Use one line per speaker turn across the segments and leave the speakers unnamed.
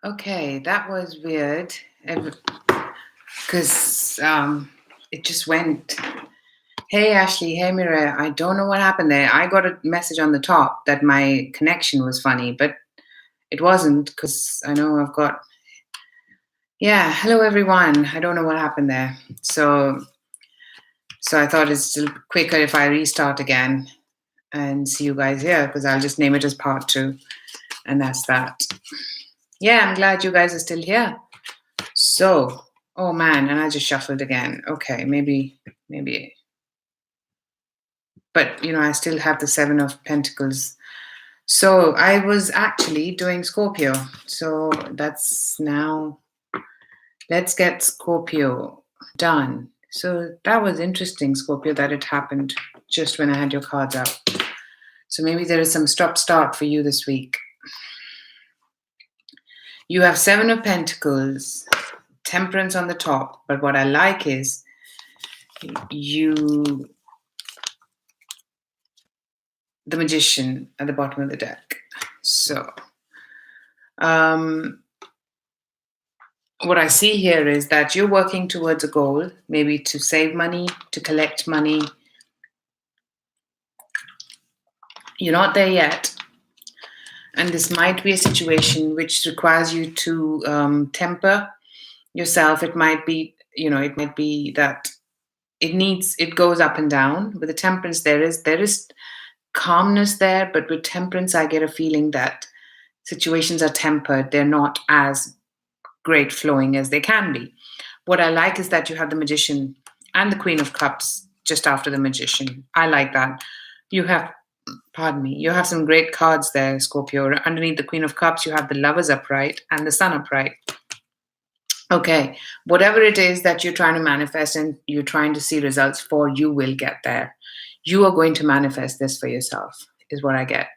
Okay, that was weird. Because it just went. Hey Ashley, hey Mira. I don't know what happened there. I got a message on the top that my connection was funny, but it wasn't because I know I've got. Yeah, hello everyone. I don't know what happened there. So I thought it's still quicker if I restart again and see you guys here because I'll just name it as part two, and that's that. Yeah, I'm glad you guys are still here. So, oh man, and I just shuffled again. Okay, maybe, but I still have the Seven of Pentacles. So I was actually doing Scorpio. So that's now, let's get Scorpio done. So that was interesting, Scorpio, that it happened just when I had your cards out. So maybe there is some stop-start for you this week. You have Seven of Pentacles, Temperance on the top, but what I like is the Magician at the bottom of the deck. So what I see here is that you're working towards a goal, maybe to save money, to collect money. You're not there yet. And this might be a situation which requires you to temper yourself. It might be, that it goes up and down. With the temperance, there is calmness there, but with temperance, I get a feeling that situations are tempered. They're not as great flowing as they can be. What I like is that you have the Magician and the Queen of Cups just after the Magician. I like that. You have some great cards there, Scorpio. Underneath the Queen of Cups, you have the Lovers upright and the Sun upright. Okay, whatever it is that you're trying to manifest and you're trying to see results for, you will get there. You are going to manifest this for yourself, is what I get.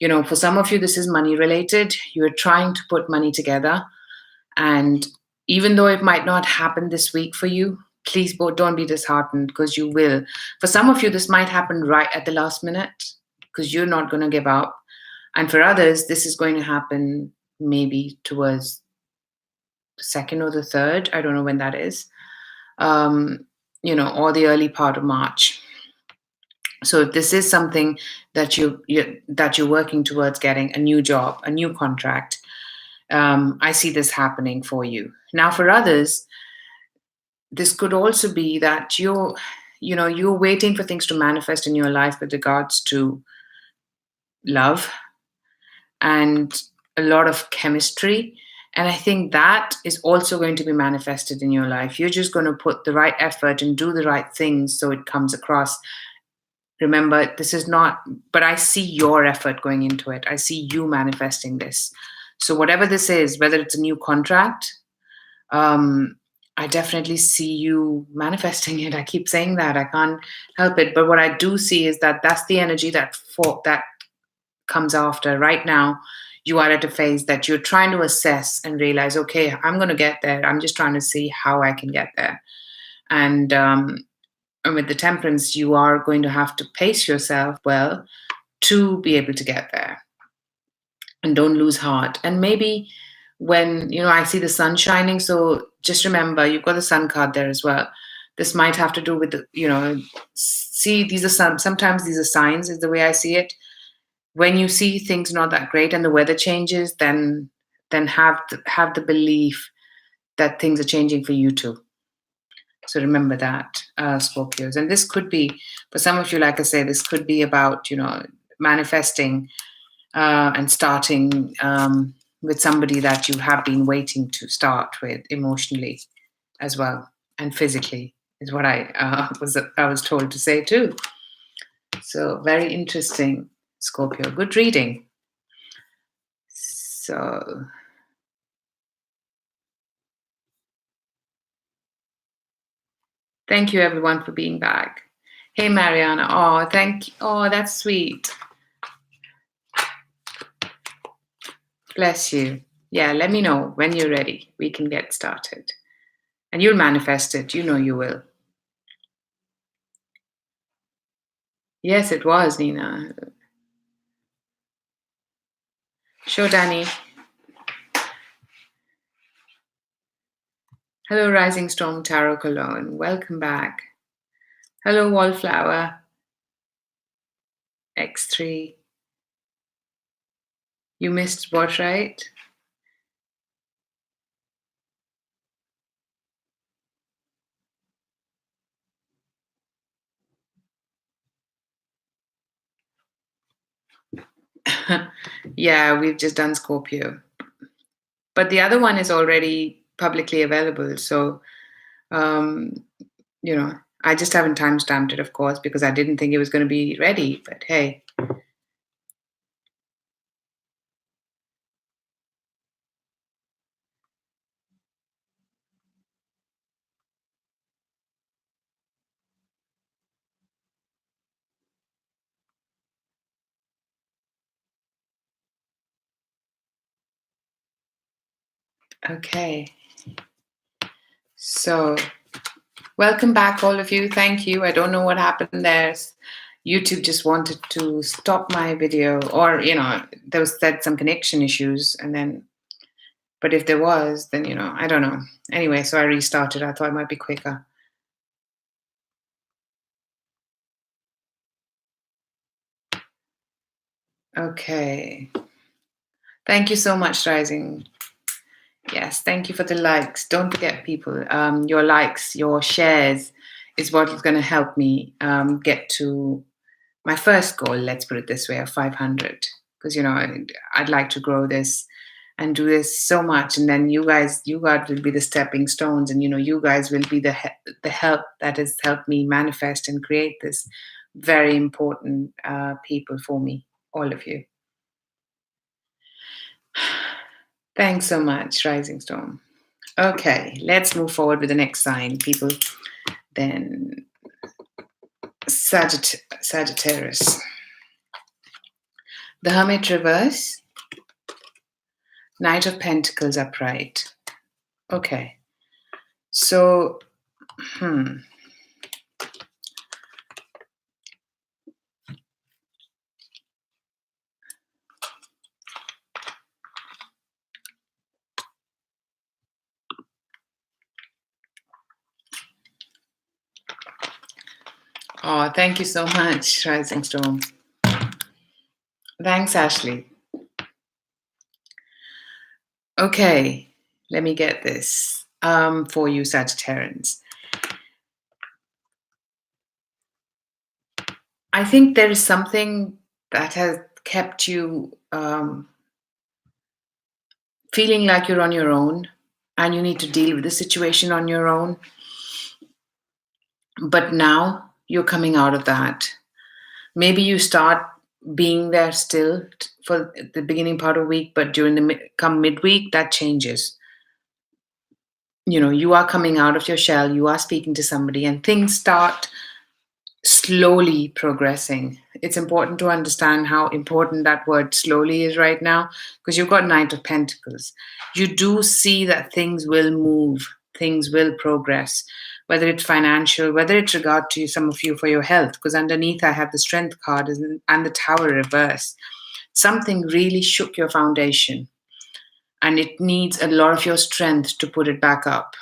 For some of you, this is money related. You're trying to put money together. And even though it might not happen this week for you, please don't be disheartened because you will. For some of you, this might happen right at the last minute because you're not going to give up. And for others, this is going to happen maybe towards the second or the third. I don't know when that is, or the early part of March. So if this is something that you're working towards getting a new job, a new contract, I see this happening for you. Now, for others, this could also be that you're waiting for things to manifest in your life with regards to love and a lot of chemistry. And I think that is also going to be manifested in your life. You're just going to put the right effort and do the right things so it comes across. Remember, this is not, but I see your effort going into it. I see you manifesting this. So whatever this is, whether it's a new contract, I definitely see you manifesting it. I keep saying that. I can't help it. But what I do see is that that's the energy that comes after. Right now, you are at a phase that you're trying to assess and realize, okay, I'm going to get there. I'm just trying to see how I can get there. And with the temperance, you are going to have to pace yourself well to be able to get there. And don't lose heart. And maybe when, I see the sun shining, so just remember, you've got the sun card there as well. This might have to do with see, these are sometimes these are signs, is the way I see it. When you see things not that great and the weather changes, then have the belief that things are changing for you too. So remember that, Scorpios. And this could be, for some of you, like I say, this could be about, manifesting and starting with somebody that you have been waiting to start with emotionally as well, and physically is what I was told to say too. So very interesting, Scorpio. Good reading. So thank you everyone for being back. Hey Mariana. Oh, thank you. Oh, that's sweet. Bless you. Yeah, let me know when you're ready. We can get started. And you'll manifest it. You know you will. Yes, it was, Nina. Sure, Danny. Hello, Rising Storm Tarot Cologne. Welcome back. Hello, Wallflower X3. You missed what, right? Yeah, we've just done Scorpio. But the other one is already publicly available. So, um, I just haven't time stamped it, of course, because I didn't think it was going to be ready. But hey, okay. So, welcome back, all of you. Thank you. I don't know what happened there. YouTube just wanted to stop my video, or there was some connection issues, and then. But if there was, then I don't know. Anyway, so I restarted. I thought it might be quicker. Okay. Thank you so much, Rising. Yes, thank you for the likes. Don't forget, people, your likes, your shares is what is going to help me get to my first goal, let's put it this way, of 500. Because, I'd like to grow this and do this so much. And then you guys will be the stepping stones. And, you guys will be the help that has helped me manifest and create this very important people for me, all of you. Thanks so much, Rising Storm. Okay, let's move forward with the next sign, people. Then Sagittarius. The Hermit reverse, Knight of Pentacles upright. Okay, so, Oh, thank you so much, Rising Storm. Thanks, Ashley. Okay, let me get this for you, Sagittarians. I think there is something that has kept you feeling like you're on your own and you need to deal with the situation on your own. But now you're coming out of that. Maybe you start being there still for the beginning part of the week, but during the come midweek, that changes. You are coming out of your shell, you are speaking to somebody, and things start slowly progressing. It's important to understand how important that word slowly is right now, because you've got Knight of Pentacles. You do see that things will move, things will progress, whether it's financial, whether it's regard to some of you for your health, because underneath I have the Strength card and the Tower reverse. Something really shook your foundation, and it needs a lot of your strength to put it back up.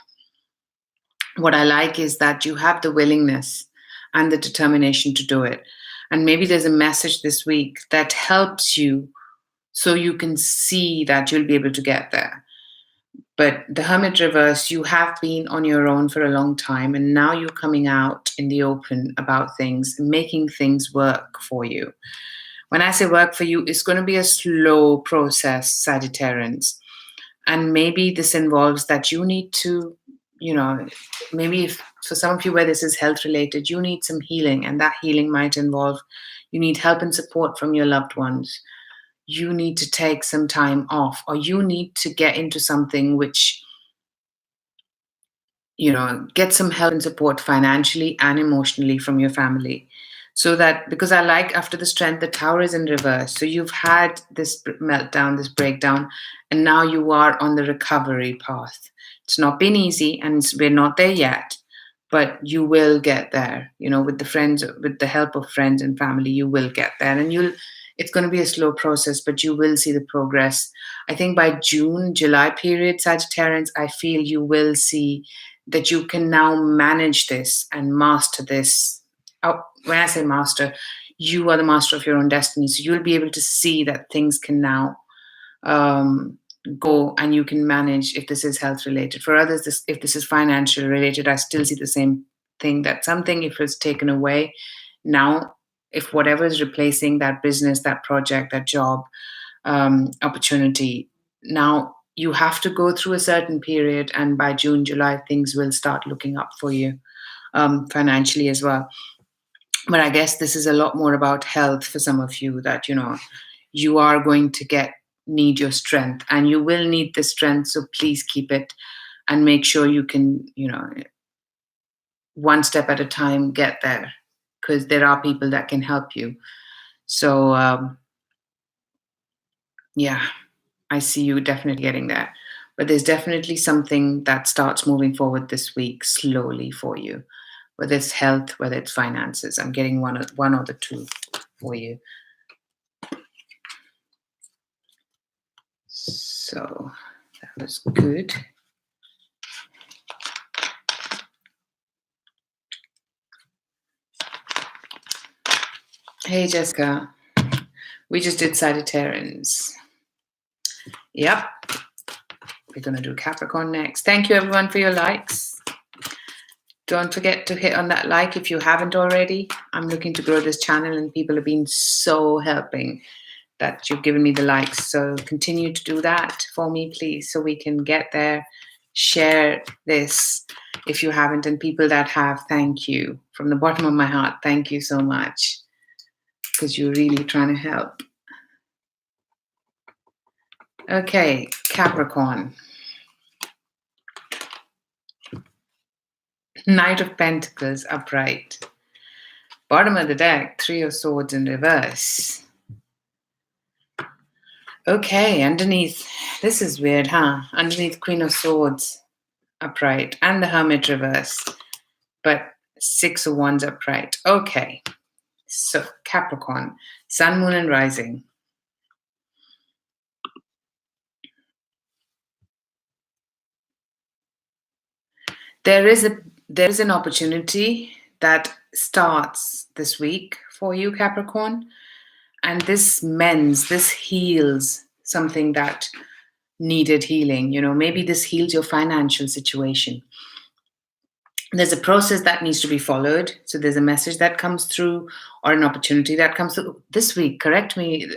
What I like is that you have the willingness and the determination to do it. And maybe there's a message this week that helps you so you can see that you'll be able to get there. But the Hermit reverse, you have been on your own for a long time, and now you're coming out in the open about things, making things work for you. When I say work for you, it's going to be a slow process, Sagittarians. And maybe this involves that you need to, maybe if for some of you where this is health related, you need some healing, and that healing might involve you need help and support from your loved ones. You need to take some time off, or you need to get into something which, get some help and support financially and emotionally from your family. So that, because I like after the Strength, the Tower is in reverse. So you've had this meltdown, this breakdown, and now you are on the recovery path. It's not been easy, and we're not there yet, but you will get there. With the friends, with the help of friends and family, you will get there, and It's going to be a slow process, but you will see the progress. I think by June, July period, Sagittarians, I feel you will see that you can now manage this and master this. Oh, when I say master, you are the master of your own destiny. So you'll be able to see that things can now um, go, and you can manage if this is health related. For others, if this is financial related, I still see the same thing, that something, if it's taken away now, if whatever is replacing that business, that project, that job, opportunity, now you have to go through a certain period, and by June, July, things will start looking up for you financially as well. But I guess this is a lot more about health for some of you, that you are going to need your strength, and you will need the strength, so please keep it and make sure you can, one step at a time get there, because there are people that can help you. So yeah, I see you definitely getting there. But there's definitely something that starts moving forward this week slowly for you, whether it's health, whether it's finances. I'm getting one or the two for you. So that was good. Hey, Jessica. We just did Sagittarians. Yep. We're going to do Capricorn next. Thank you, everyone, for your likes. Don't forget to hit on that like if you haven't already. I'm looking to grow this channel, and people have been so helping that you've given me the likes. So continue to do that for me, please, so we can get there. Share this if you haven't. And people that have, thank you. From the bottom of my heart, thank you so much, because you're really trying to help. Okay, Capricorn. Knight of Pentacles upright. Bottom of the deck, Three of Swords in reverse. Okay, underneath, this is weird, huh? Underneath, Queen of Swords upright and the Hermit reverse, but Six of Wands upright. Okay, so Capricorn, Sun, Moon, and Rising. There is an opportunity that starts this week for you, Capricorn, and this mends, this heals something that needed healing. Maybe this heals your financial situation. There's a process that needs to be followed. So there's a message that comes through, or an opportunity that comes through this week. Correct me.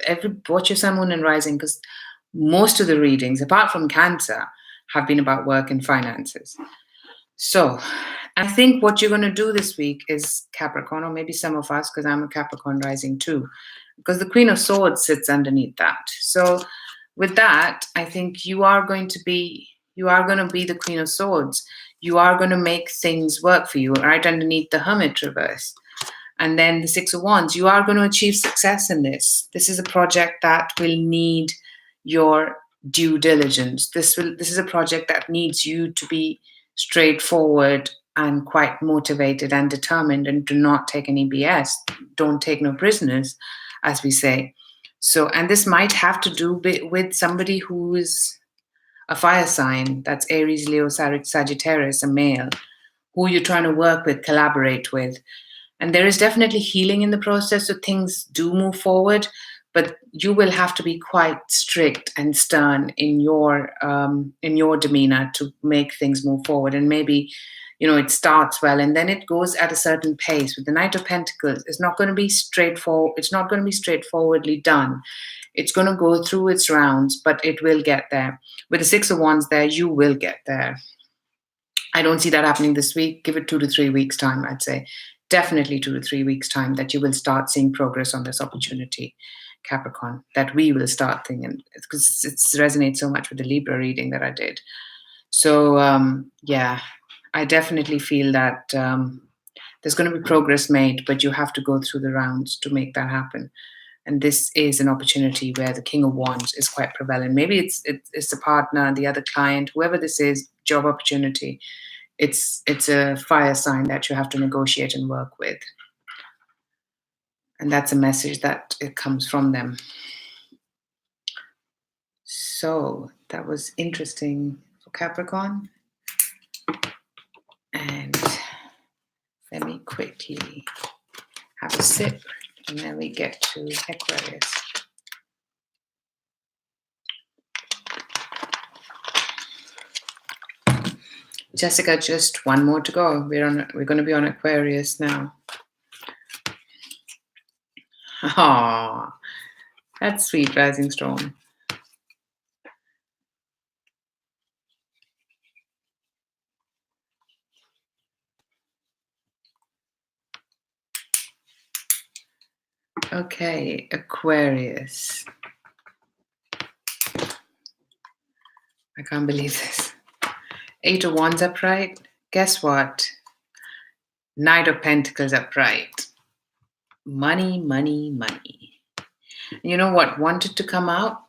Watch your Sun, Moon, and Rising, because most of the readings, apart from Cancer, have been about work and finances. So I think what you're going to do this week is, Capricorn, or maybe some of us, because I'm a Capricorn rising too, because the Queen of Swords sits underneath that. So with that, I think you are going to be the Queen of Swords. You are going to make things work for you, right underneath the Hermit reverse. And then the Six of Wands, you are going to achieve success in this. This is a project that will need your due diligence. This is a project that needs you to be straightforward and quite motivated and determined, and do not take any BS. Don't take no prisoners, as we say. So, and this might have to do with somebody who is a fire sign. That's Aries, Leo, Sagittarius, a male, who you're trying to work with, collaborate with. And there is definitely healing in the process, so things do move forward, but you will have to be quite strict and stern in your demeanor to make things move forward. And maybe, it starts well, and then it goes at a certain pace. With the Knight of Pentacles, it's not going to be straightforward. It's not going to be straightforwardly done. It's going to go through its rounds, but it will get there. With the Six of Wands there, you will get there. I don't see that happening this week. Give it 2 to 3 weeks time, I'd say. Definitely 2 to 3 weeks time that you will start seeing progress on this opportunity, Capricorn, that we will start thinking, because it resonates so much with the Libra reading that I did. So yeah, I definitely feel that there's going to be progress made, but you have to go through the rounds to make that happen. And this is an opportunity where the King of Wands is quite prevalent. Maybe it's the partner, the other client, whoever this is, job opportunity. It's a fire sign that you have to negotiate and work with. And that's a message that it comes from them. So that was interesting for Capricorn. And let me quickly have a sip, and then we get to Aquarius. Jessica, just one more to go. We're going to be on Aquarius now. Ah, that's sweet, Rising Storm. Okay, Aquarius. I can't believe this. 8 of Wands upright. Guess what? Knight of Pentacles upright. Money, money, money. You know what wanted to come out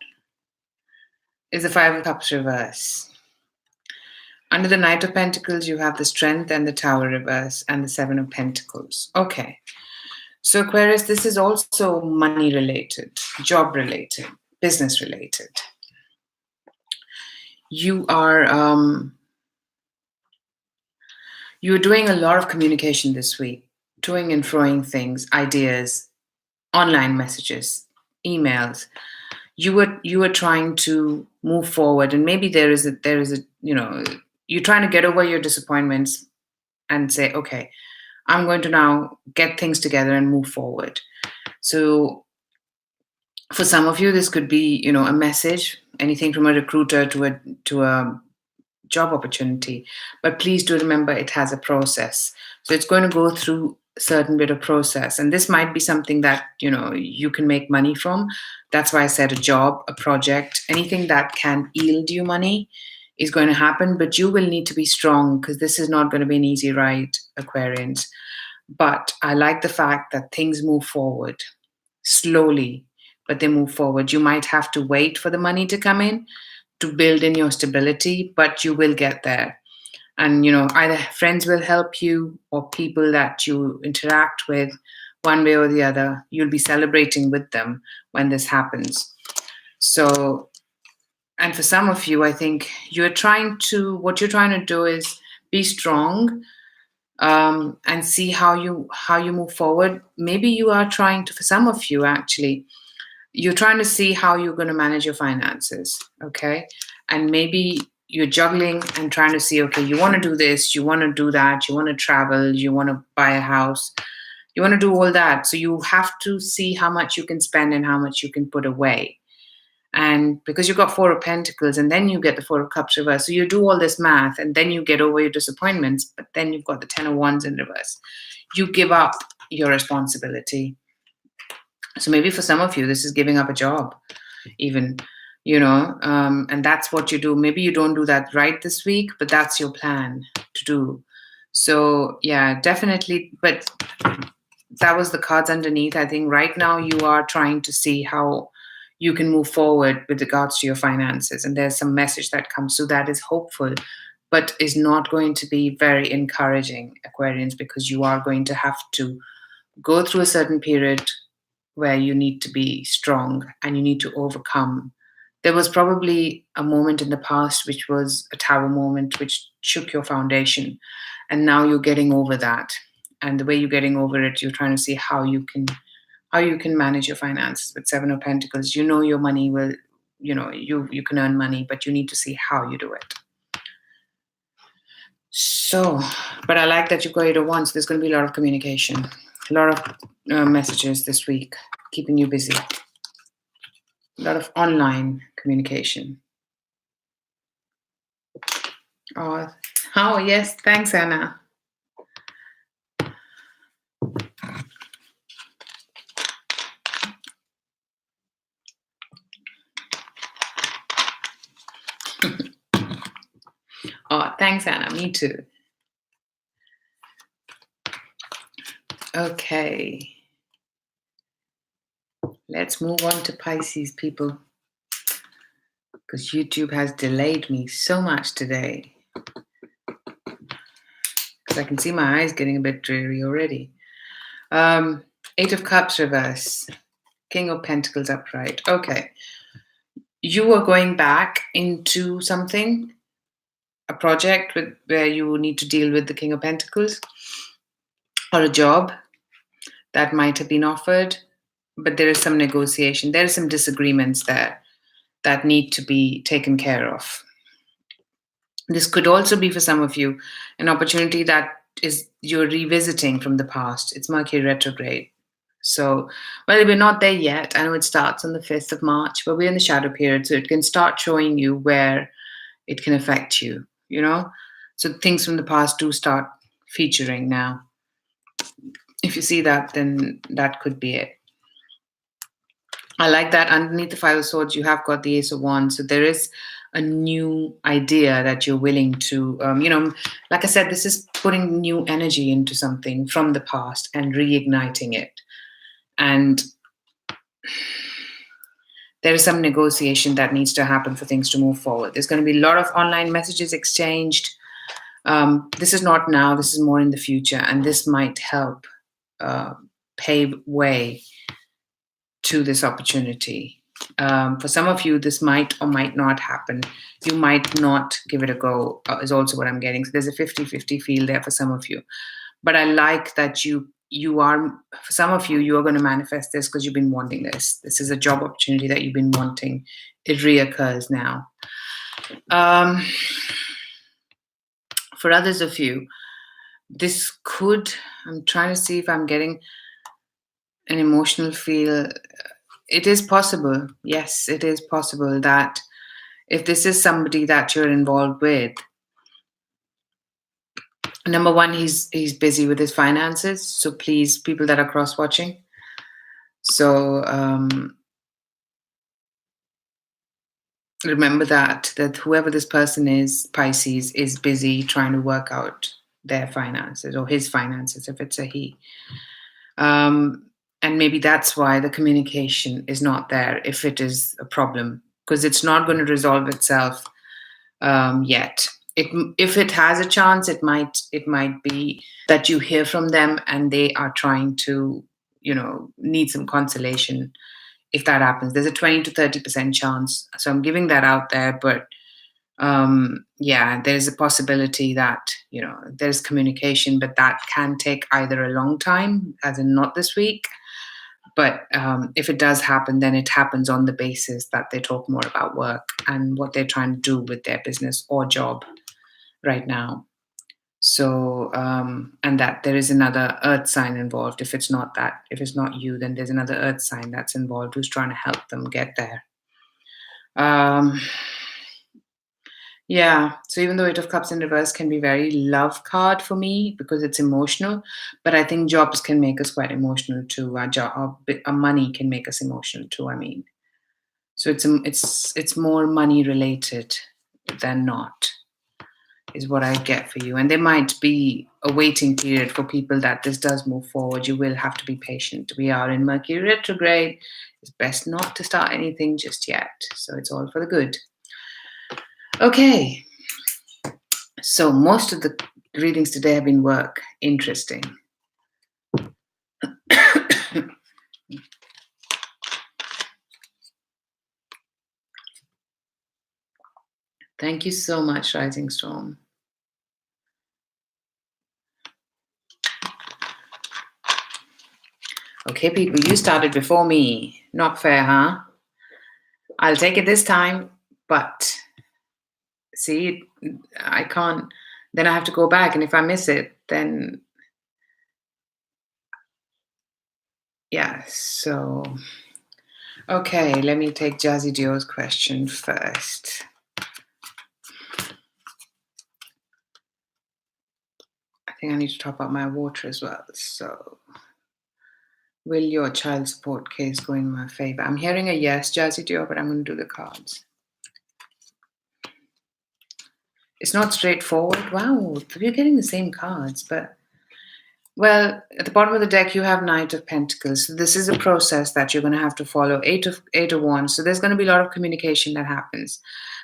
is the Five of Cups reverse. Under the Knight of Pentacles, you have the Strength and the Tower reverse and the Seven of Pentacles. Okay. So Aquarius, this is also money related, job related, business related. You are you're doing a lot of communication this week, toing and froing things, ideas, online messages, emails. You were trying to move forward, and maybe there is a you're trying to get over your disappointments and say, okay, I'm going to now get things together and move forward. So for some of you, this could be, a message, anything from a recruiter to a job opportunity. But please do remember it has a process. So it's going to go through a certain bit of process. And this might be something that, you can make money from. That's why I said a job, a project, anything that can yield you money is going to happen. But you will need to be strong, because this is not going to be an easy ride, Aquarians. But I like the fact that things move forward slowly, but they move forward. You might have to wait for the money to come in to build in your stability, but you will get there. And, either friends will help you or people that you interact with one way or the other. You'll be celebrating with them when this happens. So, and for some of you, I think what you're trying to do is be strong, and see how you move forward. Maybe you are trying to, for some of you actually, you're trying to see how you're going to manage your finances, okay? And maybe you're juggling and trying to see, okay, you want to do this, you want to do that, you want to travel, you want to buy a house, you want to do all that. So you have to see how much you can spend and how much you can put away. And because you've got Four of Pentacles and then you get the Four of Cups reverse, so you do all this math and then you get over your disappointments, but then you've got the Ten of Wands in reverse. You give up your responsibility. So maybe for some of you, this is giving up a job, even, and that's what you do. Maybe you don't do that right this week, but that's your plan to do. So yeah, definitely. But that was the cards underneath. I think right now you are trying to see how you can move forward with regards to your finances. And there's some message that comes through that is hopeful, but is not going to be very encouraging, Aquarians, because you are going to have to go through a certain period where you need to be strong and you need to overcome. There was probably a moment in the past which was a tower moment, which shook your foundation. And now you're getting over that. And the way you're getting over it, you're trying to see how you can manage your finances with Seven of Pentacles. Your money will, you can earn money, but you need to see how you do it. So, but I like that you got Eight of Wands. There's going to be a lot of communication, a lot of messages this week, keeping you busy. A lot of online communication. Oh yes, thanks, Anna. Oh, thanks, Anna. Me too. Okay. Let's move on to Pisces, people. Because YouTube has delayed me so much today. Because I can see my eyes getting a bit dreary already. Eight of Cups reverse. King of Pentacles upright. Okay. You are going back into something, a project where you need to deal with the King of Pentacles, or a job that might have been offered, but there is some negotiation. There are some disagreements there that need to be taken care of. This could also be for some of you an opportunity that is you're revisiting from the past. It's Mercury retrograde. So, well, we're not there yet. I know it starts on the 5th of March, but we're in the shadow period. So it can start showing you where it can affect you, you know? So things from the past do start featuring now. If you see that, then that could be it. I like that underneath the Five of Swords, you have got the Ace of Wands. So there is a new idea that you're willing to, like I said, this is putting new energy into something from the past and reigniting it. And there is some negotiation that needs to happen for things to move forward. There's going to be a lot of online messages exchanged. This is not now, this is more in the future. And this might help pave way to this opportunity. For some of you, this might or might not happen. You might not give it a go, is also what I'm getting. So there's a 50-50 feel there for some of you. But I like that you are, for some of you, you are going to manifest this because you've been wanting this. This is a job opportunity that you've been wanting. It reoccurs now. For others of you, this could, I'm trying to see if I'm getting an emotional feel. It is possible, yes, it is possible that if this is somebody that you're involved with, number one, he's busy with his finances. So please, people that are cross-watching. So remember that whoever this person is, Pisces, is busy trying to work out their finances or his finances, if it's a he. And maybe that's why the communication is not there if it is a problem, because it's not going to resolve itself yet. If it has a chance, it might be that you hear from them and they are trying to, need some consolation. If that happens, there's a 20 to 30% chance. So I'm giving that out there, but there's a possibility that, there's communication, but that can take either a long time, as in not this week. But if it does happen, then it happens on the basis that they talk more about work and what they're trying to do with their business or job right now. So, and that there is another earth sign involved. If it's not you, then there's another earth sign that's involved who's trying to help them get there. So even though Eight of Cups in reverse can be very love card for me because it's emotional, but I think jobs can make us quite emotional too. Our money can make us emotional too. I mean, so it's more money related than not, is what I get for you. And there might be a waiting period for people that this does move forward. You will have to be patient. We are in Mercury retrograde. It's best not to start anything just yet. So it's all for the good. Okay, so most of the readings today have been work. Interesting. Thank you so much, Rising Storm. Okay, people, you started before me. Not fair, huh? I'll take it this time, but see, I can't, then I have to go back, and if I miss it, then so okay, let me take Jazzy Dio's question first. I think I need to top up my water as well. So, will your child support case go in my favor? I'm hearing a yes, Jazzy Dio, but I'm going to do the cards. It's not straightforward. Wow, we're getting the same cards, but well, at the bottom of the deck, you have Knight of Pentacles. So this is a process that you're going to have to follow. Eight of Wands. So there's going to be a lot of communication that happens.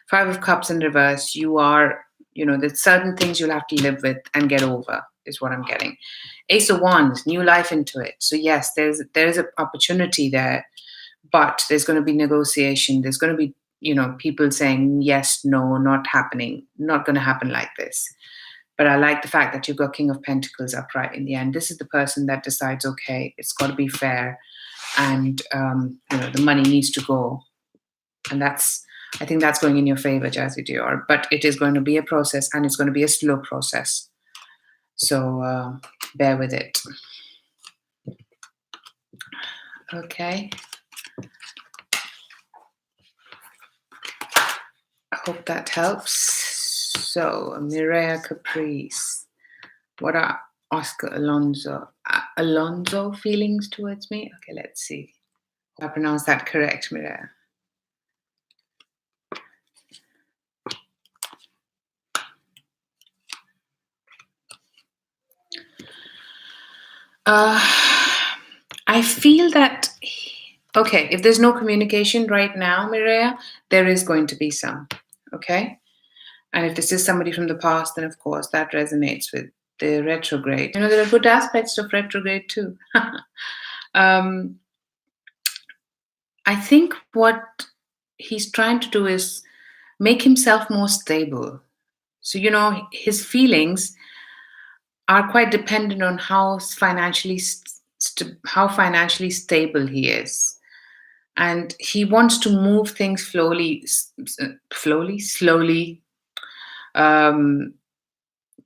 Five of Cups in reverse. You are, there's certain things you'll have to live with and get over. is what I'm getting. Ace of Wands, new life into it. So yes, there's an opportunity there, but there's going to be negotiation. There's going to be, people saying yes, no, not happening, not going to happen like this. But I like the fact that you've got King of Pentacles upright in the end. This is the person that decides, okay, it's got to be fair, and the money needs to go, and I think that's going in your favor, Jazzy Dior. But it is going to be a process, and it's going to be a slow process. So bear with it. Okay. I hope that helps. So, Mireya Caprice. What are Oscar Alonso feelings towards me? Okay, let's see. Hope I pronounced that correct, Mireya. I feel that, okay, if there's no communication right now, Mireya, there is going to be some, okay? And if this is somebody from the past, then of course that resonates with the retrograde. There are good aspects of retrograde too. I think what he's trying to do is make himself more stable. So, his feelings are quite dependent on how financially stable he is. And he wants to move things slowly,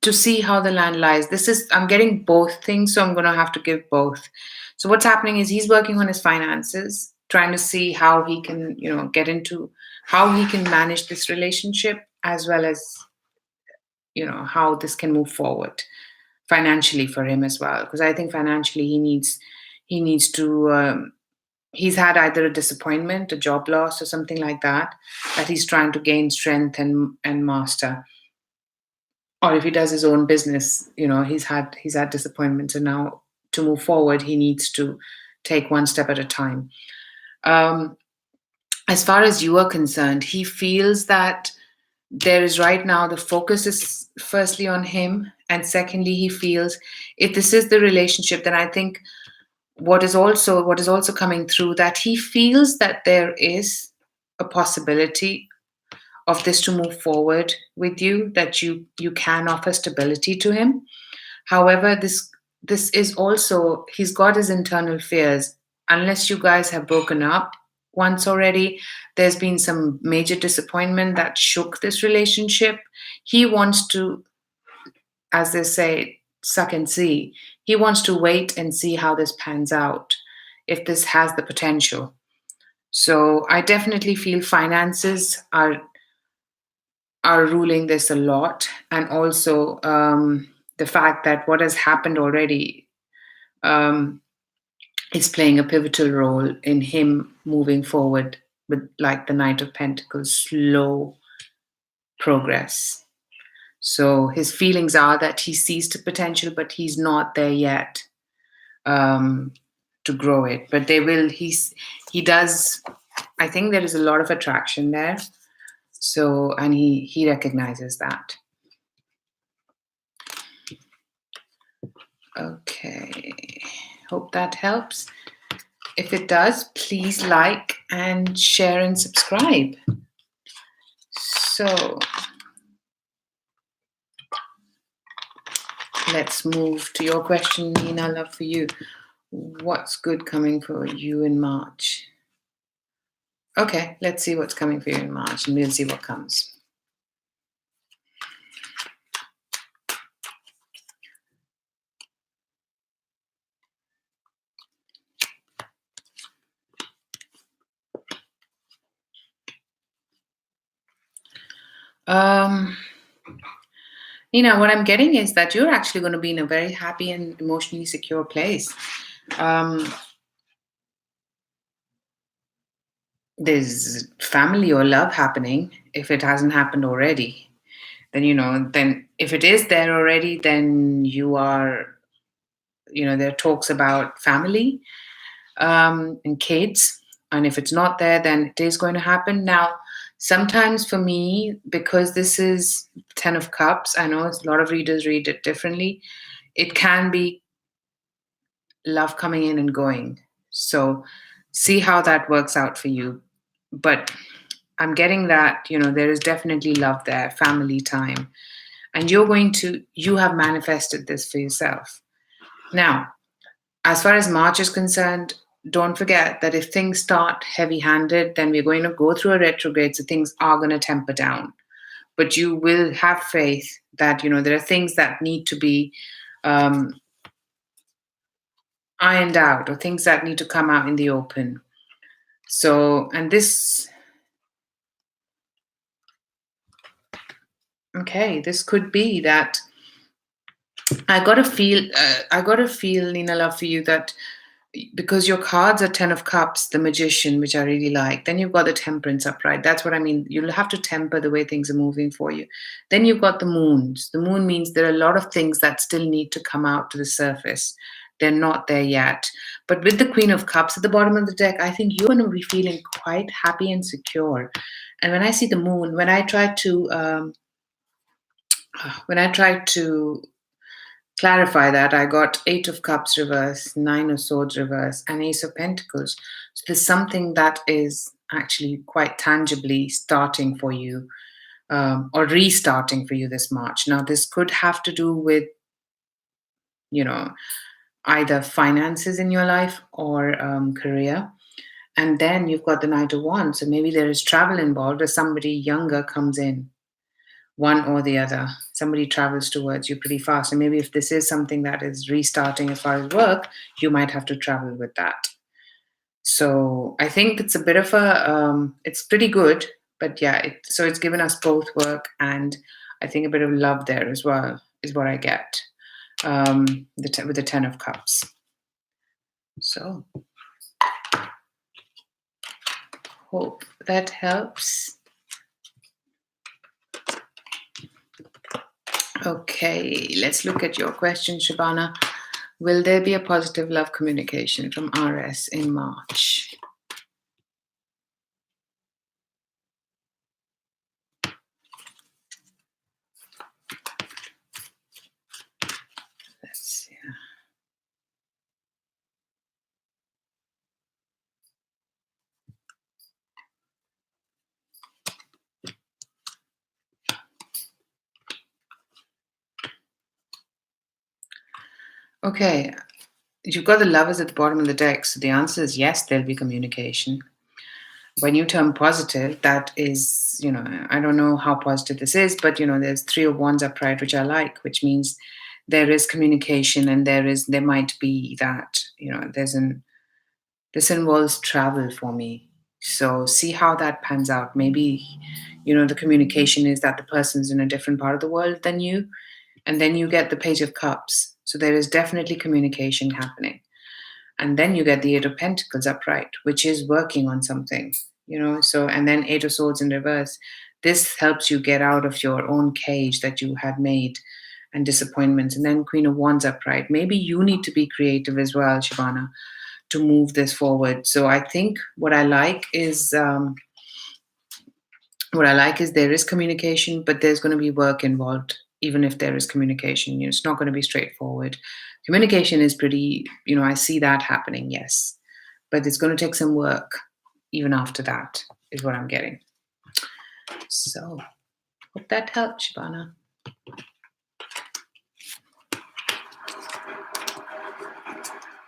to see how the land lies. I'm getting both things, so I'm going to have to give both. So what's happening is he's working on his finances, trying to see how he can, get into how he can manage this relationship, as well as, how this can move forward financially for him as well. Because I think financially he needs to, he's had either a disappointment, a job loss, or something like that he's trying to gain strength and master. Or if he does his own business, he's had disappointments, and now to move forward, he needs to take one step at a time. As far as you are concerned, he feels that there is right now the focus is firstly on him, and secondly, he feels if this is the relationship, then I think what is also coming through, that he feels that there is a possibility of this to move forward with you, that you can offer stability to him. However, this is also, he's got his internal fears. Unless you guys have broken up once already, there's been some major disappointment that shook this relationship. He wants to, as they say, suck and see. He wants to wait and see how this pans out, if this has the potential. So I definitely feel finances are ruling this a lot, and also the fact that what has happened already is playing a pivotal role in him moving forward with, like the Knight of Pentacles, slow progress. So his feelings are that he sees the potential, but he's not there yet to grow it. But they will. He does. I think there is a lot of attraction there. So, and he recognizes that. Okay, hope that helps. If it does, please like and share and subscribe. So, let's move to your question, Nina. Love for you. What's good coming for you in March? Okay, let's see what's coming for you in March, and we'll see what comes. Nina, what I'm getting is that you're actually going to be in a very happy and emotionally secure place. There's family or love happening, if it hasn't happened already. Then, then if it is there already, then you are, there are talks about family and kids. And if it's not there, then it is going to happen. Now, sometimes for me, because this is 10 of Cups, I know a lot of readers read it differently. it can be love coming in and going. So see how that works out for you. But I'm getting that, there is definitely love there, family time. And you have manifested this for yourself. Now, as far as March is concerned, don't forget that if things start heavy handed, then we're going to go through a retrograde, so things are going to temper down. But you will have faith that, there are things that need to be um, ironed out, or things that need to come out in the open. So, and this, okay, this could be that I got to feel, Nina, love for you, that because your cards are 10 of cups, the magician, which I really like, then you've got the temperance upright. That's what I mean. You'll have to temper the way things are moving for you. Then you've got the moons. The moon means there are a lot of things that still need to come out to the surface. They're not there yet. But with the queen of cups at the bottom of the deck, I think you're going to be feeling quite happy and secure. And when I see the moon, when I try to clarify that, I got Eight of Cups reverse, Nine of Swords reverse, and Ace of Pentacles. So there's something that is actually quite tangibly starting for you, or restarting for you this March. Now, this could have to do with, either finances in your life or career. And then you've got the Knight of Wands. So maybe there is travel involved, or somebody younger comes in, one or the other. Somebody travels towards you pretty fast. And maybe if this is something that is restarting as far as work, you might have to travel with that. So I think it's a bit of it's pretty good. But yeah, so it's given us both work and I think a bit of love there as well, is what I get with the Ten of Cups. So hope that helps. Okay, let's look at your question, Shabana. Will there be a positive love communication from RS in March? Let's see. Okay, you've got the lovers at the bottom of the deck, so the answer is yes, there'll be communication. When you term positive, that is, I don't know how positive this is, but there's Three of Wands upright, which I like, which means there is communication, and there might be that, this involves travel for me. So see how that pans out. Maybe, the communication is that the person's in a different part of the world than you, and then you get the Page of Cups. So there is definitely communication happening. And then you get the Eight of Pentacles upright, which is working on something, So, and then Eight of Swords in reverse. This helps you get out of your own cage that you had made and disappointments. And then Queen of Wands upright. Maybe you need to be creative as well, Shabana, to move this forward. So I think what I like is there is communication, but there's going to be work involved. Even if there is communication, it's not going to be straightforward. Communication is pretty, I see that happening, yes. But it's going to take some work even after that, is what I'm getting. So, hope that helped, Shabana.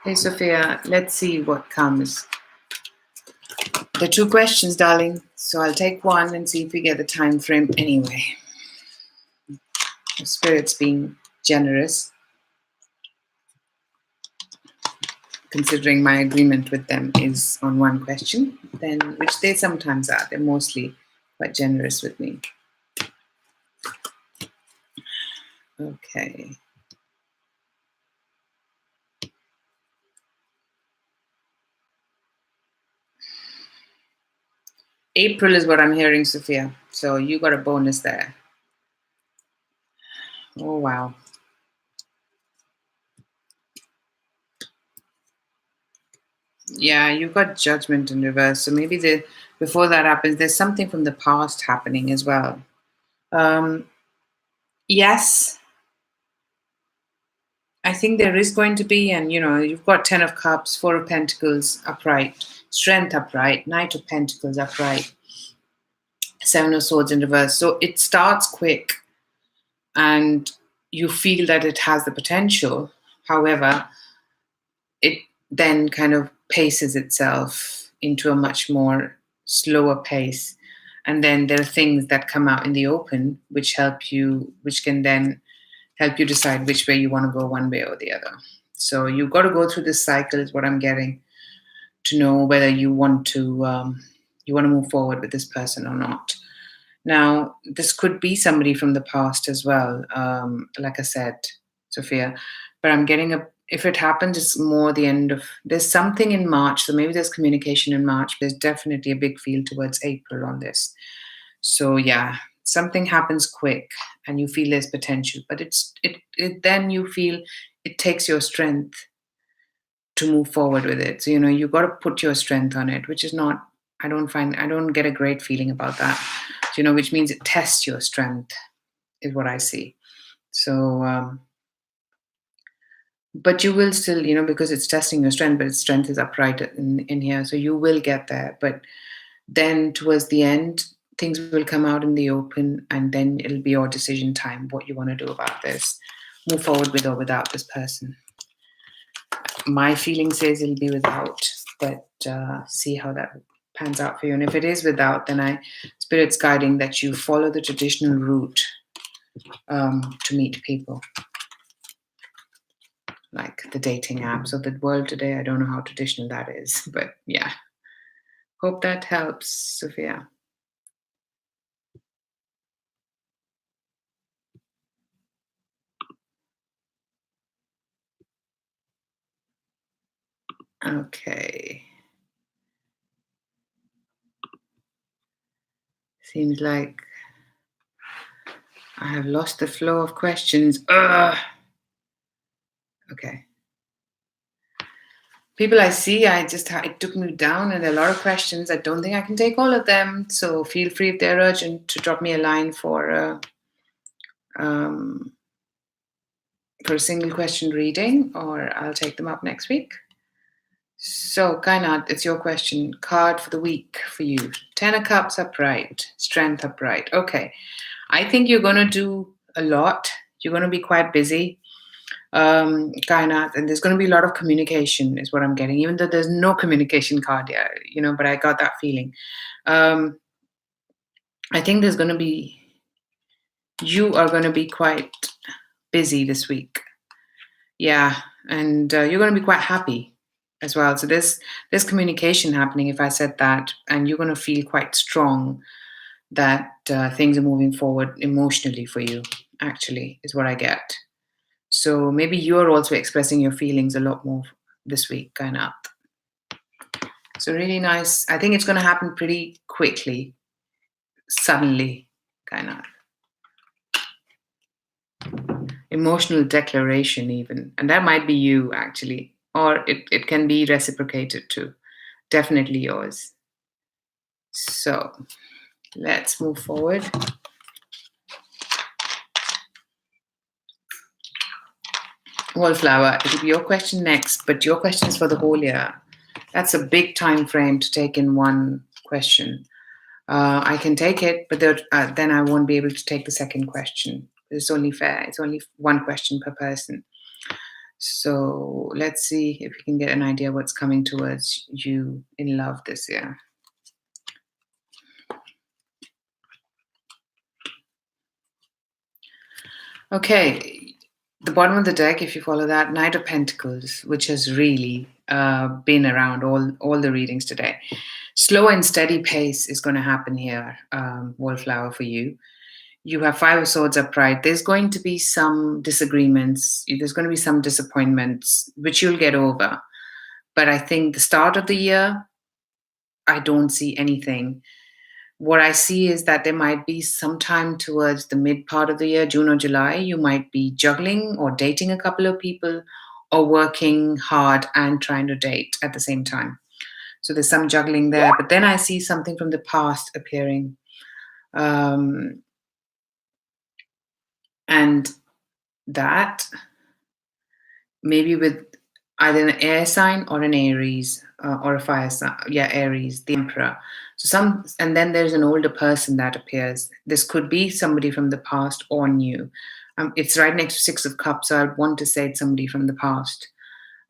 Hey, Sophia, let's see what comes. The two questions, darling. So I'll take one and see if we get the time frame anyway. The Spirit's being generous, considering my agreement with them is on one question, then which they sometimes are. They're mostly quite generous with me. Okay. April is what I'm hearing, Sophia. So you got a bonus there. Oh, wow. Yeah, you got Judgment in reverse. So maybe before that happens, there's something from the past happening as well. Yes. I think there is going to be, and you've got 10 of Cups, 4 of Pentacles upright, Strength upright, Knight of Pentacles upright, 7 of Swords in reverse. So it starts quick and you feel that it has the potential. However, it then kind of paces itself into a much more slower pace. And then there are things that come out in the open which can then help you decide which way you want to go, one way or the other. So you've got to go through this cycle, is what I'm getting, to know whether you want to move forward with this person or not. Now, this could be somebody from the past as well, like I said, Sophia. But I'm getting if it happens, it's more the end of. There's something in March, so maybe there's communication in March. There's definitely a big feel towards April on this. So yeah, something happens quick, and you feel there's potential, but then you feel it takes your strength to move forward with it. So you've got to put your strength on it, which is not. I don't get a great feeling about that. Which means it tests your strength, is what I see. So, but you will still, because it's testing your strength, but its strength is upright in here. So you will get there. But then towards the end, things will come out in the open, and then it'll be your decision time, what you want to do about this. Move forward with or without this person. My feeling says it'll be without, but see how that pans out for you. And if it is without, then Spirit's guiding that you follow the traditional route to meet people, like the dating apps of the world today. I don't know how traditional that is, but yeah. Hope that helps, Sophia. Okay. Seems like I have lost the flow of questions. Ugh. Okay. People I see, it took me down, and there are a lot of questions. I don't think I can take all of them. So feel free, if they're urgent, to drop me a line for a single question reading, or I'll take them up next week. So, Kainat, it's your question. Card for the week for you. 10 of Cups upright, Strength upright. Okay. I think you're going to do a lot. You're going to be quite busy, Kainat, and there's going to be a lot of communication, is what I'm getting, even though there's no communication card yet, but I got that feeling. I think you are going to be quite busy this week. Yeah, and you're going to be quite happy as well. So there's communication happening, if I said that, and you're going to feel quite strong that things are moving forward emotionally for you, actually, is what I get. So maybe you're also expressing your feelings a lot more this week, kind of. So really nice. I think it's going to happen pretty quickly, suddenly, kind of. Emotional declaration, even. And that might be you, actually. Or it can be reciprocated too. Definitely yours. So let's move forward. Wallflower, it'll be your question next, but your question is for the whole year. That's a big time frame to take in one question. I can take it, but then I won't be able to take the second question. It's only fair. It's only one question per person. So let's see if we can get an idea what's coming towards you in love this year. Okay, the bottom of the deck, if you follow that, Knight of Pentacles, which has really been around all the readings today. Slow and steady pace is going to happen here, Wallflower, for you. You have 5 of Swords upright. There's going to be some disagreements. There's going to be some disappointments, which you'll get over. But I think the start of the year, I don't see anything. What I see is that there might be sometime towards the mid part of the year, June or July, you might be juggling or dating a couple of people, or working hard and trying to date at the same time. So there's some juggling there. But then I see something from the past appearing. And that maybe with either an air sign or an Aries, or a fire sign. Yeah, Aries, the Emperor. And then there's an older person that appears. This could be somebody from the past or new. It's right next to Six of Cups, so I'd want to say it's somebody from the past.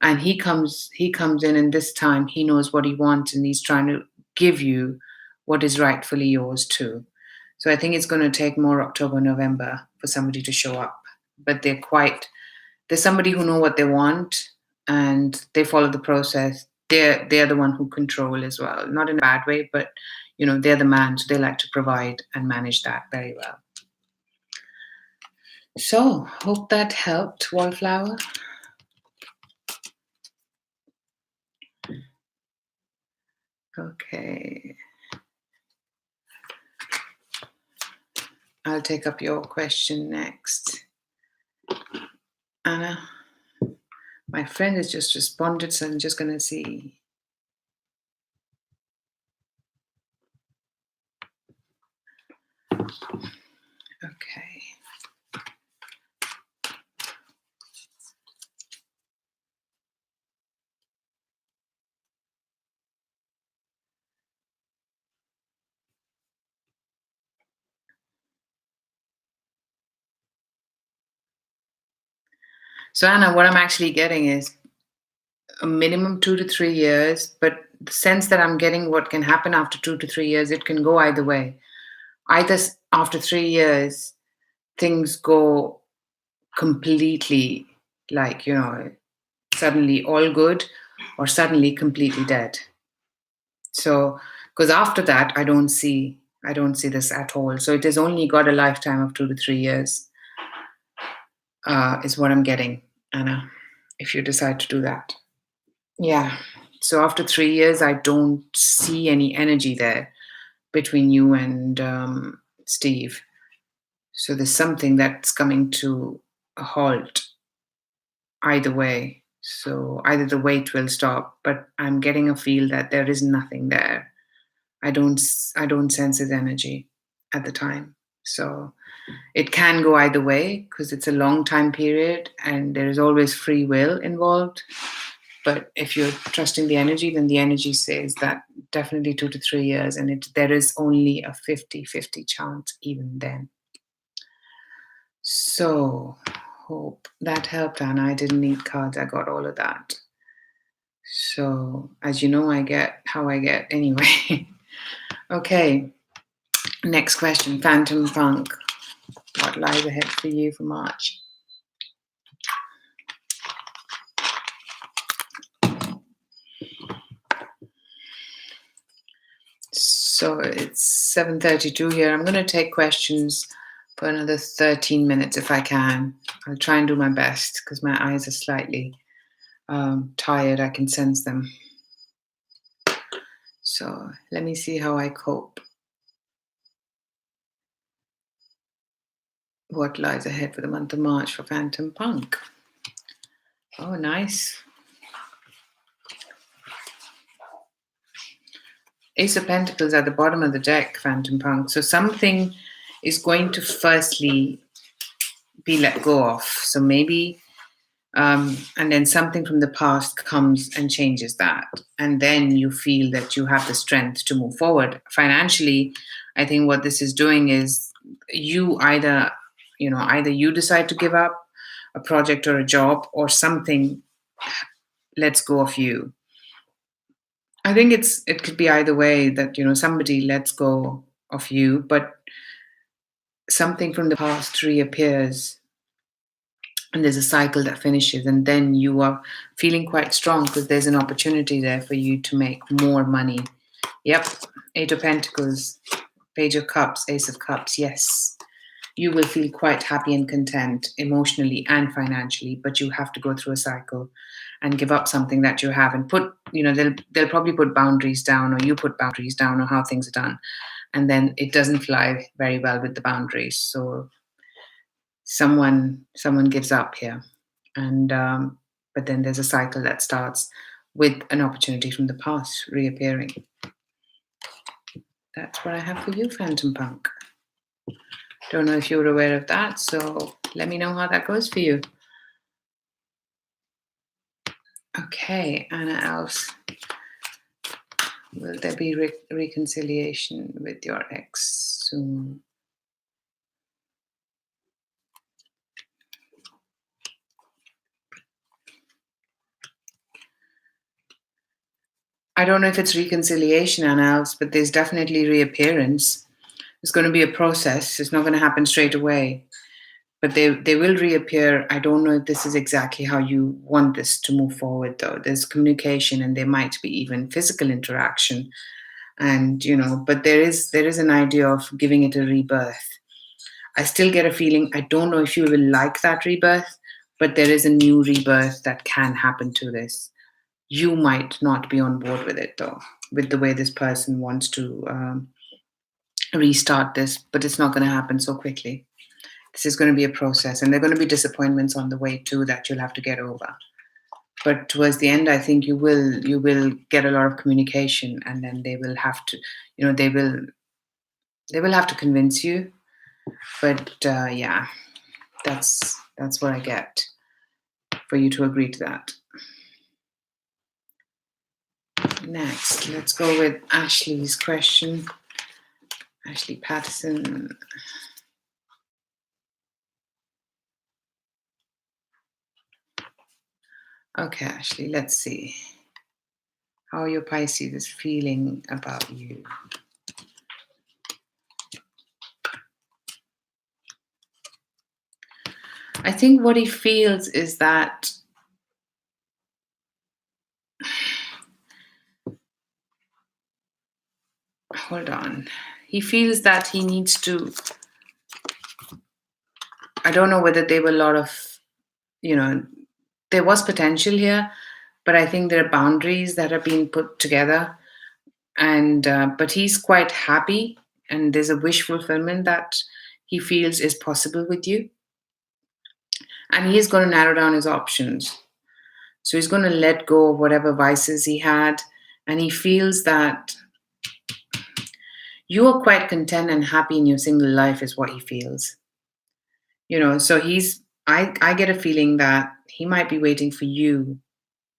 And he comes in, and this time he knows what he wants, and he's trying to give you what is rightfully yours too. So I think it's going to take more October, November for somebody to show up. But there's somebody who know what they want, and they follow the process. They're the one who control as well, not in a bad way, but they're the man, so they like to provide and manage that very well. So hope that helped, Wallflower. Okay, I'll take up your question next. Anna, my friend has just responded, so I'm just going to see. Okay. So Anna, what I'm actually getting is a minimum 2 to 3 years, but the sense that I'm getting what can happen after 2 to 3 years, it can go either way. Either after 3 years, things go completely like, suddenly all good, or suddenly completely dead. So, because after that, I don't see this at all. So it has only got a lifetime of 2 to 3 years, is what I'm getting, Anna, if you decide to do that. Yeah. So after 3 years, I don't see any energy there between you and Steve. So there's something that's coming to a halt either way. So either the wait will stop, but I'm getting a feel that there is nothing there. I don't sense his energy at the time. So it can go either way because it's a long time period and there is always free will involved. But if you're trusting the energy, then the energy says that definitely 2 to 3 years, and there is only a 50-50 chance even then. So, hope that helped, Anna. I didn't need cards, I got all of that. So, as you know, I get how I get anyway. Okay, next question, Phantom Punk. What lies ahead for you for March? So it's 7:32 here. I'm going to take questions for another 13 minutes if I can. I'll try and do my best because my eyes are slightly tired. I can sense them. So let me see how I cope. What lies ahead for the month of March for Phantom Punk? Oh, nice. Ace of Pentacles at the bottom of the deck, Phantom Punk. So something is going to firstly be let go of. So maybe, and then something from the past comes and changes that. And then you feel that you have the strength to move forward. Financially, I think what this is doing is you either you decide to give up a project or a job, or something lets go of you. I think it could be either way, that somebody lets go of you, but something from the past reappears, and there's a cycle that finishes, and then you are feeling quite strong because there's an opportunity there for you to make more money. Yep, Eight of Pentacles, Page of Cups, Ace of Cups. Yes, you will feel quite happy and content emotionally and financially, but you have to go through a cycle and give up something that you have, and put, they'll probably put boundaries down, or you put boundaries down, or how things are done, and then it doesn't fly very well with the boundaries. So someone gives up here, and but then there's a cycle that starts with an opportunity from the past reappearing. That's what I have for you, Phantom Punk. Don't know if you're aware of that, so let me know how that goes for you. Okay, Anna Alves. Will there be reconciliation with your ex soon? I don't know if it's reconciliation, Anna Alves, but there's definitely reappearance. It's going to be a process. It's not going to happen straight away. But they will reappear. I don't know if this is exactly how you want this to move forward, though. There's communication, and there might be even physical interaction, and but there is an idea of giving it a rebirth. I still get a feeling. I don't know if you will like that rebirth, but there is a new rebirth that can happen to this. You might not be on board with it, though, with the way this person wants to restart this, but it's not going to happen so quickly. This is going to be a process, and there are going to be disappointments on the way too that you'll have to get over. But towards the end, I think you will get a lot of communication, and then they will have to, they will have to convince you. But yeah, that's what I get for you to agree to that. Next, let's go with Ashley's question. Ashley Patterson. Okay, Ashley, let's see how your Pisces is feeling about you. I think what he feels is that hold on. He feels that he needs to, I don't know whether there were a lot of, there was potential here, but I think there are boundaries that are being put together. And but he's quite happy, and there's a wish fulfillment that he feels is possible with you. And he's going to narrow down his options. So he's going to let go of whatever vices he had, and he feels that you are quite content and happy in your single life, is what he feels. So I get a feeling that he might be waiting for you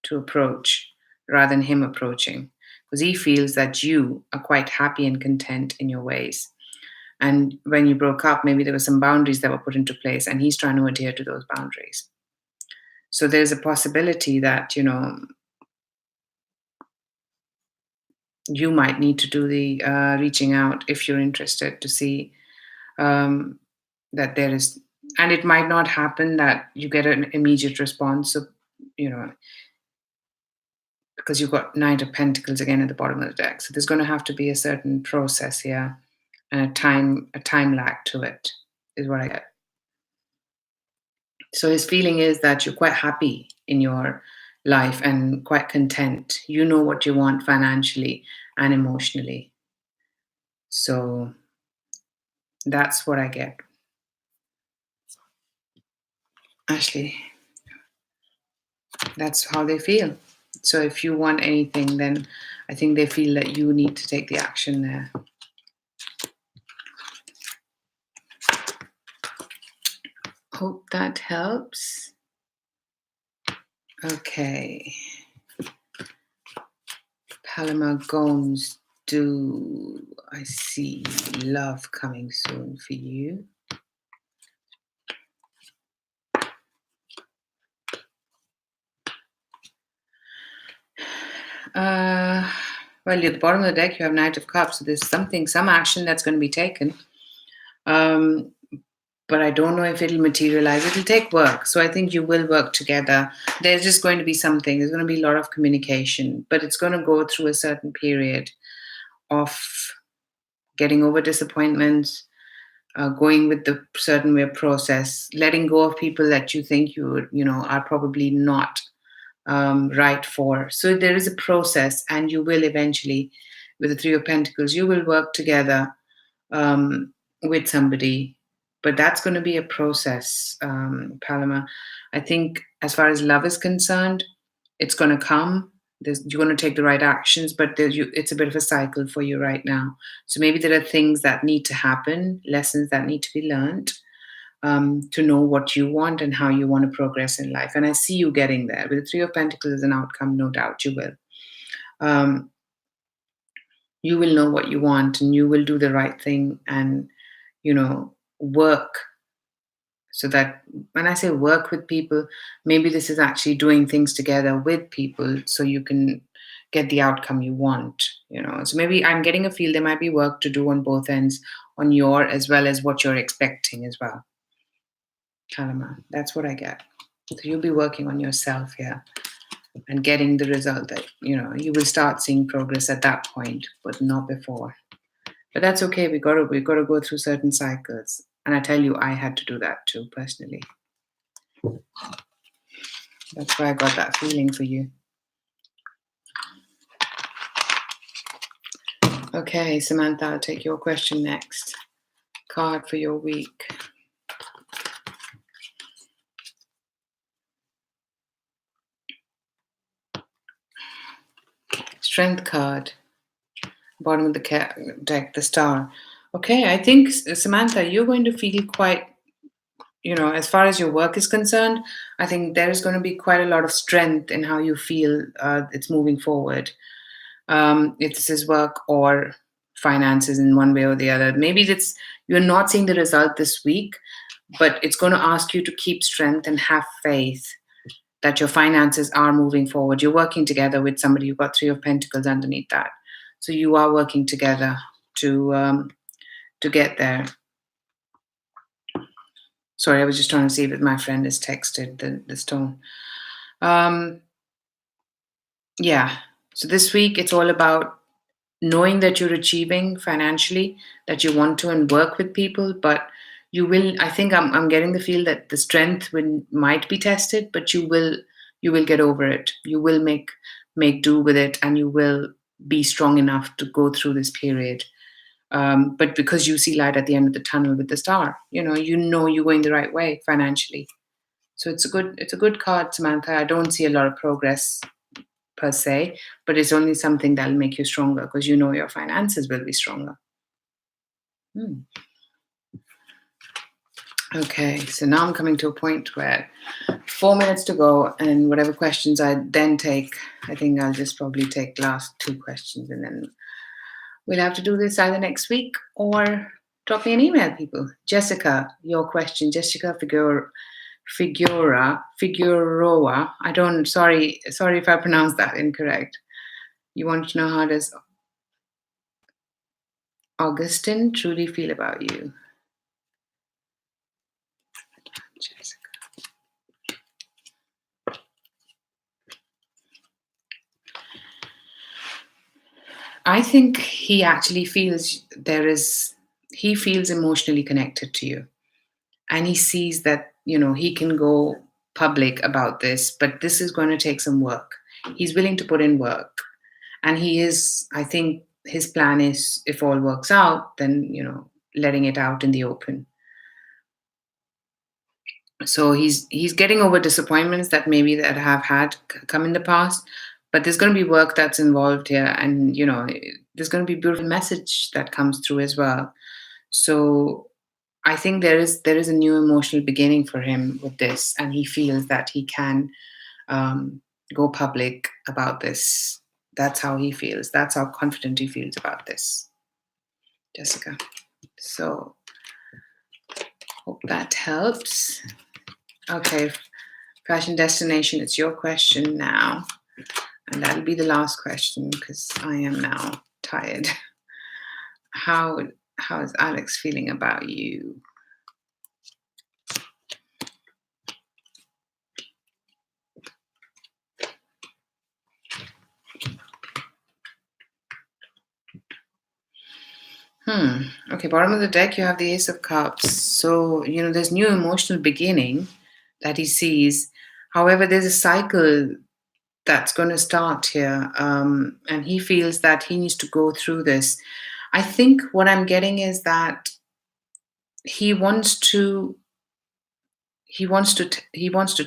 to approach rather than him approaching, because he feels that you are quite happy and content in your ways. And when you broke up, maybe there were some boundaries that were put into place, and he's trying to adhere to those boundaries. So there's a possibility that, you might need to do the reaching out if you're interested to see that there is, and it might not happen that you get an immediate response. So, because you've got Knight of Pentacles again at the bottom of the deck. So there's going to have to be a certain process here and a time lag to it, is what I get. So his feeling is that you're quite happy in your life and quite content. You know what you want financially and emotionally. So that's what I get. Ashley, that's how they feel. So if you want anything, then I think they feel that you need to take the action there. Hope that helps. Okay. Paloma Gomes, do I see love coming soon for you? Well, at the bottom of the deck, you have Knight of Cups. So there's some action that's going to be taken. But I don't know if it'll materialize. It'll take work. So I think you will work together. There's just going to be something. There's going to be a lot of communication, but it's going to go through a certain period of getting over disappointments, going with the certain way of process, letting go of people that you think are probably not right for. So there is a process, and you will eventually, with the Three of Pentacles, you will work together with somebody. But that's going to be a process, Paloma. I think as far as love is concerned, it's going to come. You're going to take the right actions, but it's a bit of a cycle for you right now. So maybe there are things that need to happen, lessons that need to be learned. to know what you want and how you want to progress in life. And I see you getting there. With the Three of Pentacles as an outcome, no doubt you will. You will know what you want and you will do the right thing and, work. So that when I say work with people, maybe this is actually doing things together with people so you can get the outcome you want. So maybe I'm getting a feel there might be work to do on both ends, on your as well as what you're expecting as well. Kalama, that's what I get. So you'll be working on yourself here and getting the result that, you will start seeing progress at that point, but not before. But that's okay. We got to go through certain cycles. And I tell you, I had to do that too, personally. That's why I got that feeling for you. Okay, Samantha, I'll take your question next. Card for your week. Strength card. Bottom of the deck, the star. Okay, I think, Samantha, you're going to feel quite, as far as your work is concerned, I think there is going to be quite a lot of strength in how you feel it's moving forward. If this is work or finances in one way or the other. Maybe you're not seeing the result this week, but it's going to ask you to keep strength and have faith that your finances are moving forward. You're working together with somebody. You've got Three of Pentacles underneath that. So you are working together to get there. Sorry, I was just trying to see if my friend has texted the stone. Yeah. So this week, it's all about knowing that you're achieving financially, that you want to and work with people, but you will, I think I'm getting the feel that the strength might be tested, but you will get over it. You will make do with it and you will be strong enough to go through this period. But because you see light at the end of the tunnel with the star, you're going the right way financially. So it's a good card, Samantha. I don't see a lot of progress per se, but it's only something that'll make you stronger because your finances will be stronger. Okay, so now I'm coming to a point where 4 minutes to go, and whatever questions I then take, I think I'll just probably take last 2 questions, and then we'll have to do this either next week or drop me an email, people. Jessica, your question. Jessica Figueroa. Sorry if I pronounced that incorrect. You want to know how does Augustine truly feel about you? Jessica. I think he actually feels he feels emotionally connected to you. And he sees that, he can go public about this, but this is going to take some work. He's willing to put in work. And I think his plan is, if all works out, then, letting it out in the open. So he's getting over disappointments that have had come in the past, but there's going to be work that's involved here, and there's going to be a beautiful message that comes through as well. So I think there is a new emotional beginning for him with this, and he feels that he can go public about this. That's how he feels. That's how confident he feels about this, Jessica. So hope that helps. Okay, fashion destination, it's your question now. And that'll be the last question because I am now tired. How is Alex feeling about you? Okay, bottom of the deck, you have the Ace of Cups. So, there's new emotional beginning that he sees. However, there's a cycle that's going to start here. And he feels that he needs to go through this. I think what I'm getting is that he wants to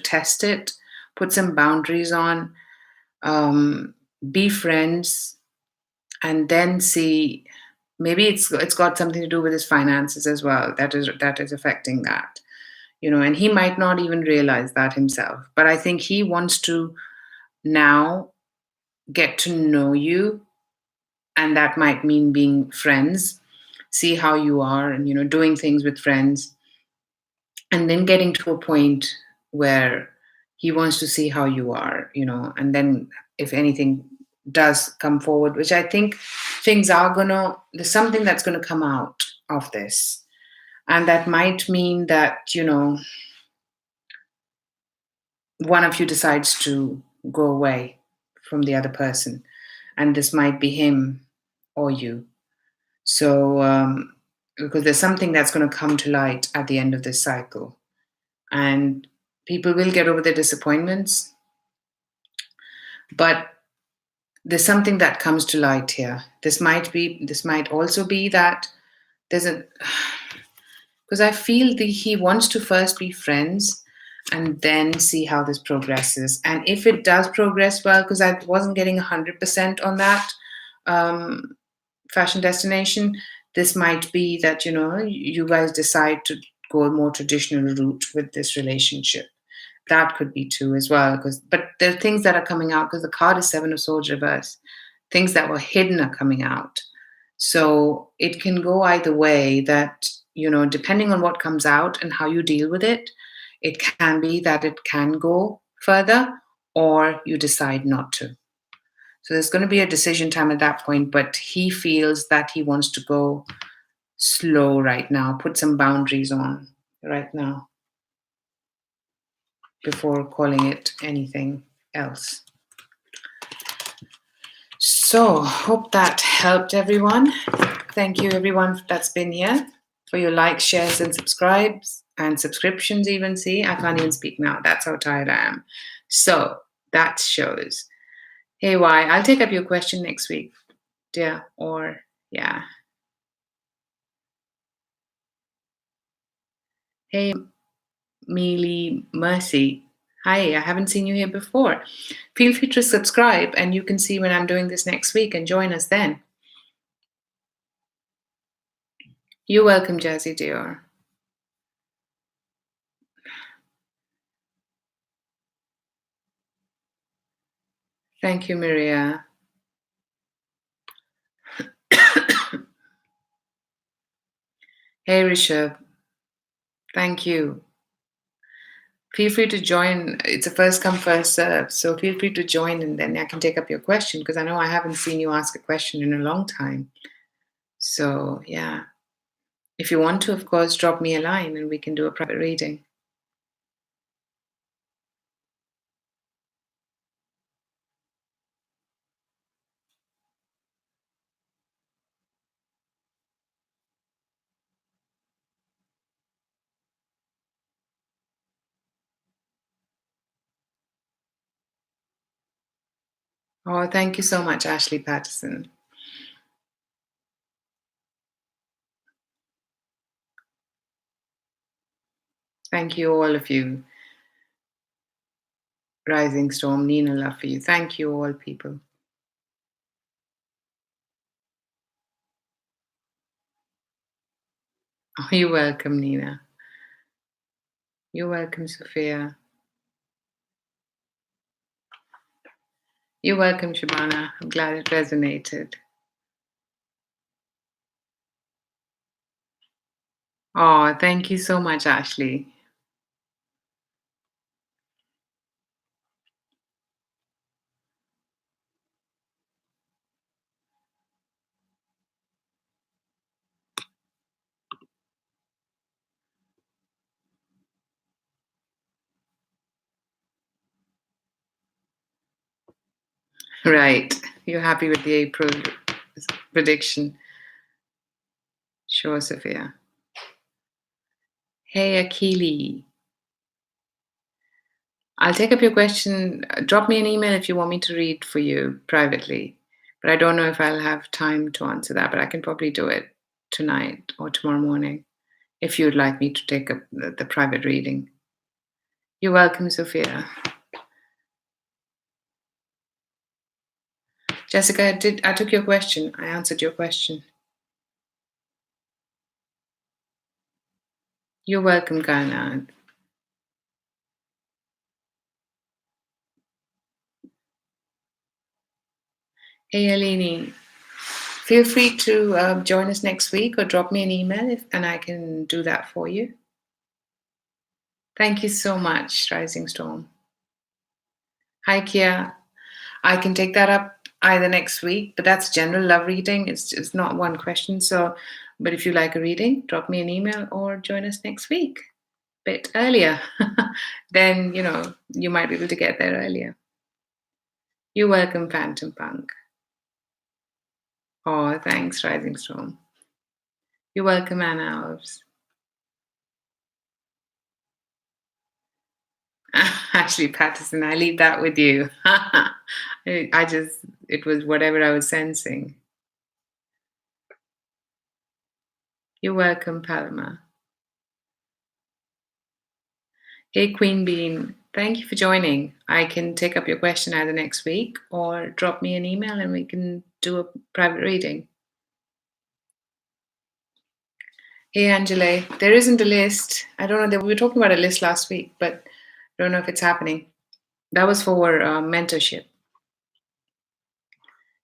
test it, put some boundaries on, be friends, and then see. Maybe it's got something to do with his finances as well. That is affecting that. and he might not even realize that himself. But I think he wants to now get to know you, and that might mean being friends, see how you are, and doing things with friends, and then getting to a point where he wants to see how you are, and then if anything does come forward, which I think there's something that's gonna come out of this. And that might mean that, one of you decides to go away from the other person, and this might be him or you. So, because there's something that's going to come to light at the end of this cycle, and people will get over their disappointments, but there's something that comes to light here. This might also be that there's a, because I feel he wants to first be friends and then see how this progresses. And if it does progress well, because I wasn't getting 100% on that fashion destination, this might be that, you guys decide to go a more traditional route with this relationship. That could be too as well. But there are things that are coming out, because the card is Seven of Swords reverse. Things that were hidden are coming out. So it can go either way, that, depending on what comes out and how you deal with it, it can be that it can go further, or you decide not to. So there's going to be a decision time at that point, but he feels that he wants to go slow right now, put some boundaries on right now before calling it anything else. So, hope that helped everyone. Thank you, everyone that's been here, for your likes, shares, and subscribes, and subscriptions even. See, I can't even speak now. That's how tired I am. So, that shows. Hey, why? I'll take up your question next week, dear, or yeah. Hey, Mealy Mercy. Hi, I haven't seen you here before. Feel free to subscribe, and you can see when I'm doing this next week, and join us then. You're welcome, Jazzy Dior. Thank you, Maria. Hey, Rishabh. Thank you. Feel free to join. It's a first come, first serve. So feel free to join, and then I can take up your question, because I know I haven't seen you ask a question in a long time. So, yeah. If you want to, of course, drop me a line and we can do a private reading. Oh, thank you so much, Ashley Patterson. Thank you, all of you. Rising Storm, Nina, love for you. Thank you, all people. Oh, you're welcome, Nina. You're welcome, Sophia. You're welcome, Shabana. I'm glad it resonated. Oh, thank you so much, Ashley. Right. You're happy with the April prediction. Sure, Sophia. Hey, Akili. I'll take up your question. Drop me an email if you want me to read for you privately. But I don't know if I'll have time to answer that, but I can probably do it tonight or tomorrow morning if you'd like me to take up the private reading. You're welcome, Sophia. Jessica, I took your question. I answered your question. You're welcome, Ghana. Hey, Alini, feel free to join us next week or drop me an email and I can do that for you. Thank you so much, Rising Storm. Hi, Kia. I can take that up either next week, but that's general love reading. It's not one question. So, but if you like a reading, drop me an email or join us next week a bit earlier. Then, you might be able to get there earlier. You're welcome, Phantom Punk. Oh, thanks, Rising Storm. You're welcome, Anna Alves. Ashley Patterson, I leave that with you. It was whatever I was sensing. You're welcome, Palma. Hey, Queen Bean, thank you for joining. I can take up your question either next week or drop me an email and we can do a private reading. Hey, Angela, there isn't a list. I don't know. We were talking about a list last week, but I don't know if it's happening. That was for mentorship.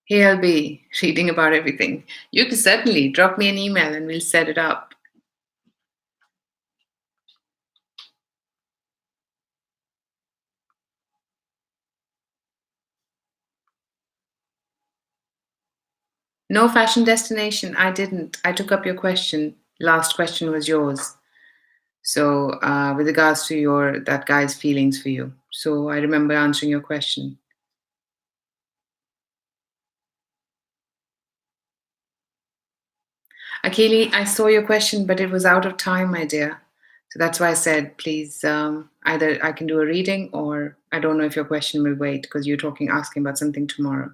Hey, LB, reading about everything. You can certainly drop me an email and we'll set it up. No fashion destination. I didn't. I took up your question. Last question was yours. So, with regards to that guy's feelings for you. So, I remember answering your question. Akili, I saw your question, but it was out of time, my dear. So that's why I said, please, either I can do a reading or I don't know if your question will wait because you're asking about something tomorrow.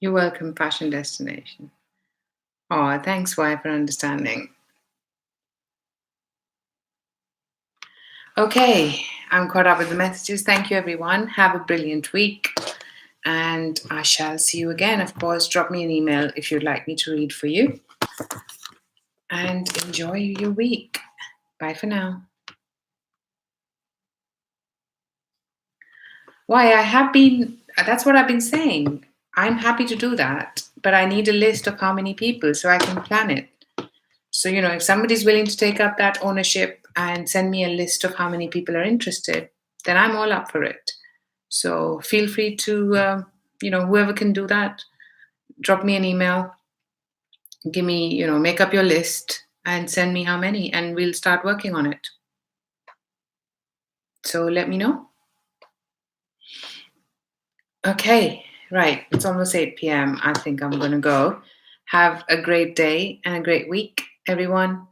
You're welcome, fashion destination. Oh, thanks, wife, for understanding. Okay, I'm caught up with the messages. Thank you, everyone. Have a brilliant week. And I shall see you again. Of course, drop me an email if you'd like me to read for you. And enjoy your week. Bye for now. Why, that's what I've been saying. I'm happy to do that, but I need a list of how many people so I can plan it. So, if somebody's willing to take up that ownership and send me a list of how many people are interested, then I'm all up for it. So feel free to, whoever can do that, drop me an email, give me, make up your list and send me how many, and we'll start working on it. So let me know. Okay, right. It's almost 8 p.m. I think I'm going to go. Have a great day and a great week, everyone.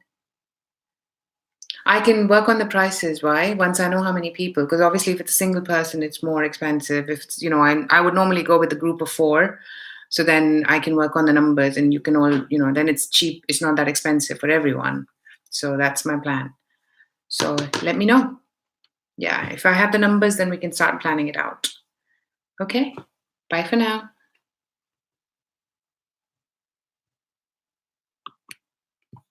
I can work on the prices, right? Once I know how many people, because obviously if it's a single person, it's more expensive. If it's, I would normally go with a group of 4. So then I can work on the numbers and you can all, then it's cheap. It's not that expensive for everyone. So that's my plan. So let me know. Yeah, if I have the numbers, then we can start planning it out. Okay, bye for now.